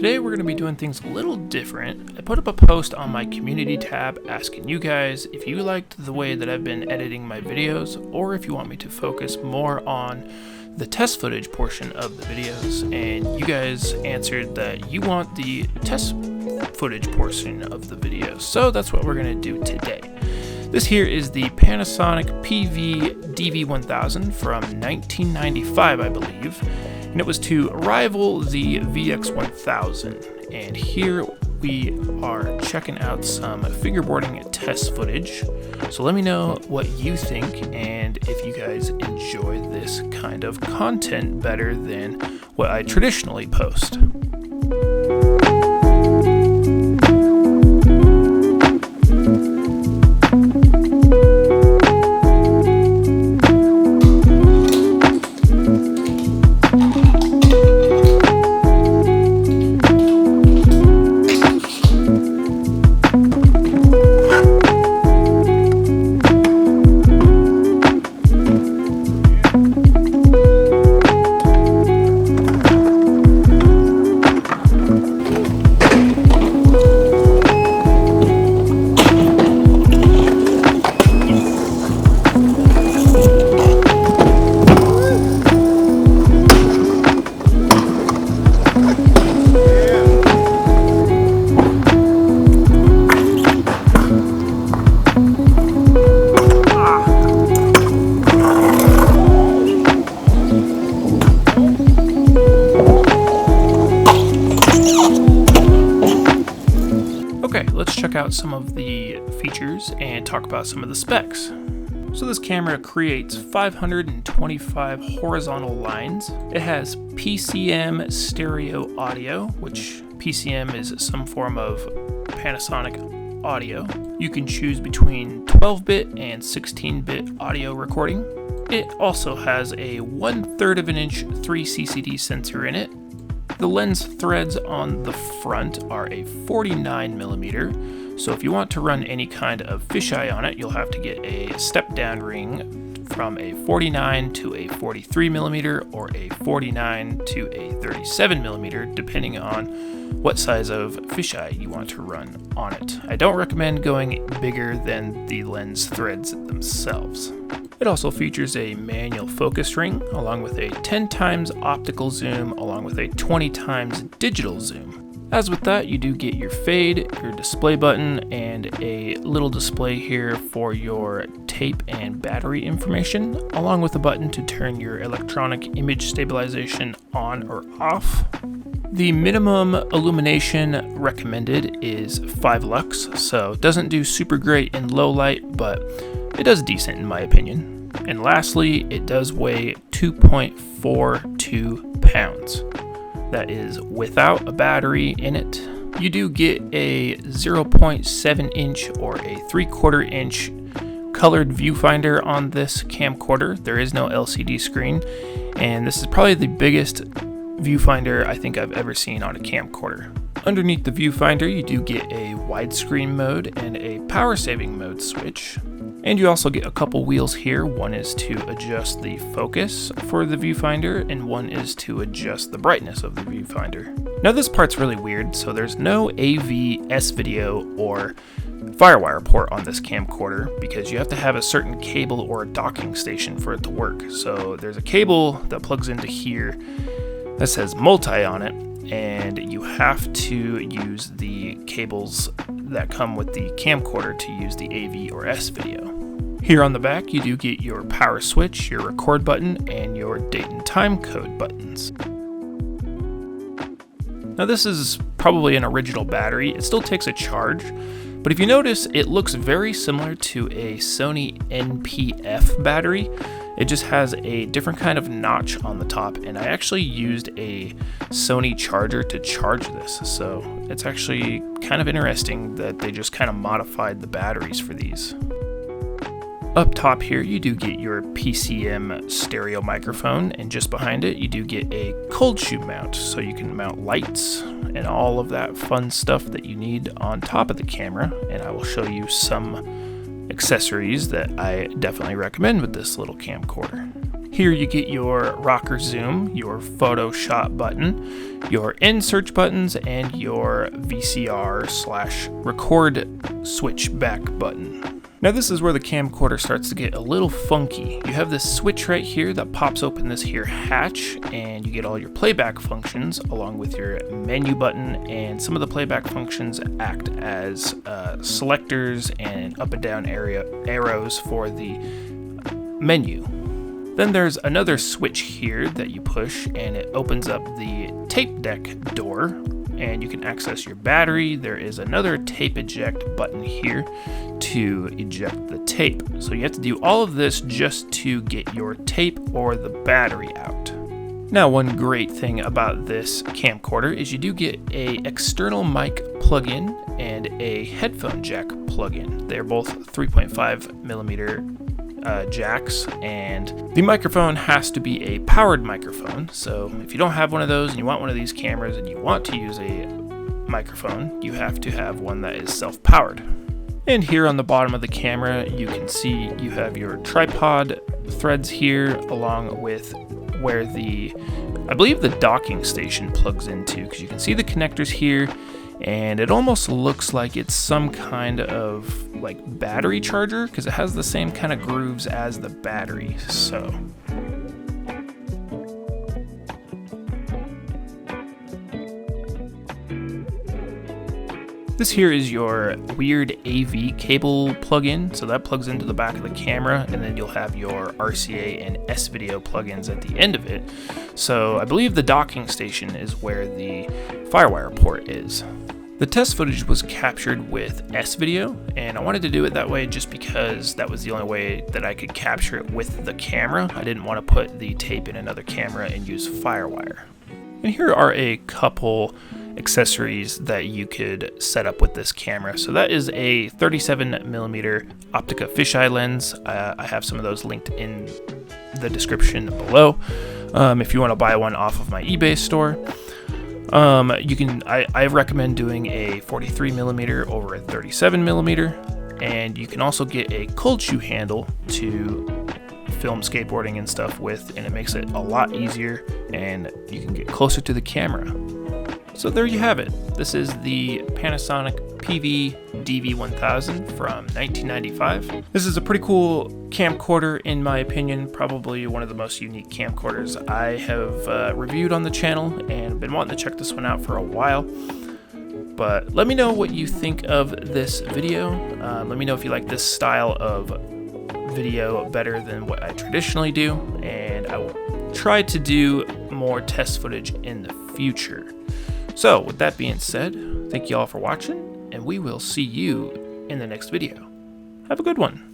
Today we're going to be doing things a little different. I put up a post on my community tab asking you guys if you liked the way that I've been editing my videos or if you want me to focus more on the test footage portion of the videos, and you guys answered that you want the test footage portion of the videos, so that's what we're going to do today. This here is the Panasonic PV-DV1000 from 1995, I believe, and it was to rival the VX1000. And here we are checking out some fingerboarding test footage. So let me know what you think and if you guys enjoy this kind of content better than what I traditionally post. Okay, let's check out some of the features and talk about some of the specs. So this camera creates 525 horizontal lines. It has PCM stereo audio, which PCM is some form of Panasonic audio. You can choose between 12-bit and 16-bit audio recording. It also has a 1/3 of an inch 3CCD sensor in it. The lens threads on the front are a 49mm, so if you want to run any kind of fisheye on it, you'll have to get a step-down ring from a 49 to a 43mm or a 49 to a 37mm, depending on what size of fisheye you want to run on it. I don't recommend going bigger than the lens threads themselves. It also features a manual focus ring, along with a 10x optical zoom, along with a 20x digital zoom. As with that, you do get your fade, your display button, and a little display here for your tape and battery information, along with a button to turn your electronic image stabilization on or off. The minimum illumination recommended is 5 lux, so it doesn't do super great in low light, but it does decent in my opinion. And lastly, it does weigh 2.42 pounds. That is without a battery in it. You do get a 0.7 inch or a 3/4 inch colored viewfinder on this camcorder. There is no LCD screen, and this is probably the biggest viewfinder I think I've ever seen on a camcorder. Underneath the viewfinder, you do get a widescreen mode and a power saving mode switch. And you also get a couple wheels here. One is to adjust the focus for the viewfinder, and one is to adjust the brightness of the viewfinder. Now this part's really weird, so there's no AV, S-video, or Firewire port on this camcorder because you have to have a certain cable or a docking station for it to work. So there's a cable that plugs into here that says multi on it, and you have to use the cables that come with the camcorder to use the AV or S video. Here on the back, you do get your power switch, your record button, and your date and time code buttons. Now this is probably an original battery. It still takes a charge, but if you notice, it looks very similar to a Sony NP-F battery. It just has a different kind of notch on the top, and I actually used a Sony charger to charge this, so it's actually kind of interesting that they just kind of modified the batteries for these. Up top here, you do get your PCM stereo microphone, and just behind it, you do get a cold shoe mount, so you can mount lights and all of that fun stuff that you need on top of the camera, and I will show you some accessories that I definitely recommend with this little camcorder. Here you get your rocker zoom, your Photoshop button, your in search buttons, and your VCR/record switch back button. Now this is where the camcorder starts to get a little funky. You have this switch right here that pops open this here hatch, and you get all your playback functions along with your menu button, and some of the playback functions act as selectors and up and down arrows for the menu. Then there's another switch here that you push, and it opens up the tape deck door, and you can access your battery. There is another tape eject button here to eject the tape. So you have to do all of this just to get your tape or the battery out. Now, one great thing about this camcorder is you do get an external mic plug-in and a headphone jack plug-in. They're both 3.5 millimeter jacks, and the microphone has to be a powered microphone. So if you don't have one of those and you want one of these cameras and you want to use a microphone, you have to have one that is self-powered. And here on the bottom of the camera, you can see you have your tripod threads here, along with where I believe the docking station plugs into, because you can see the connectors here, and it almost looks like it's some kind of like battery charger, because it has the same kind of grooves as the battery. So this here is your weird AV cable plug-in, so that plugs into the back of the camera, and then you'll have your RCA and S-Video plugins at the end of it. So I believe the docking station is where the FireWire port is. The test footage was captured with S-Video, and I wanted to do it that way just because that was the only way that I could capture it with the camera. I didn't want to put the tape in another camera and use FireWire. And here are a couple accessories that you could set up with this camera. So that is a 37mm Optica fisheye lens. I have some of those linked in the description below if you want to buy one off of my eBay store. I recommend doing a 43mm over a 37mm, and you can also get a cold shoe handle to film skateboarding and stuff with, and it makes it a lot easier and you can get closer to the camera. So there you have it. This is the Panasonic PV-DV1000 from 1995. This is a pretty cool camcorder in my opinion, probably one of the most unique camcorders I have reviewed on the channel, and been wanting to check this one out for a while. But let me know what you think of this video. Let me know if you like this style of video better than what I traditionally do, and I will try to do more test footage in the future. So with that being said, thank you all for watching, and we will see you in the next video. Have a good one.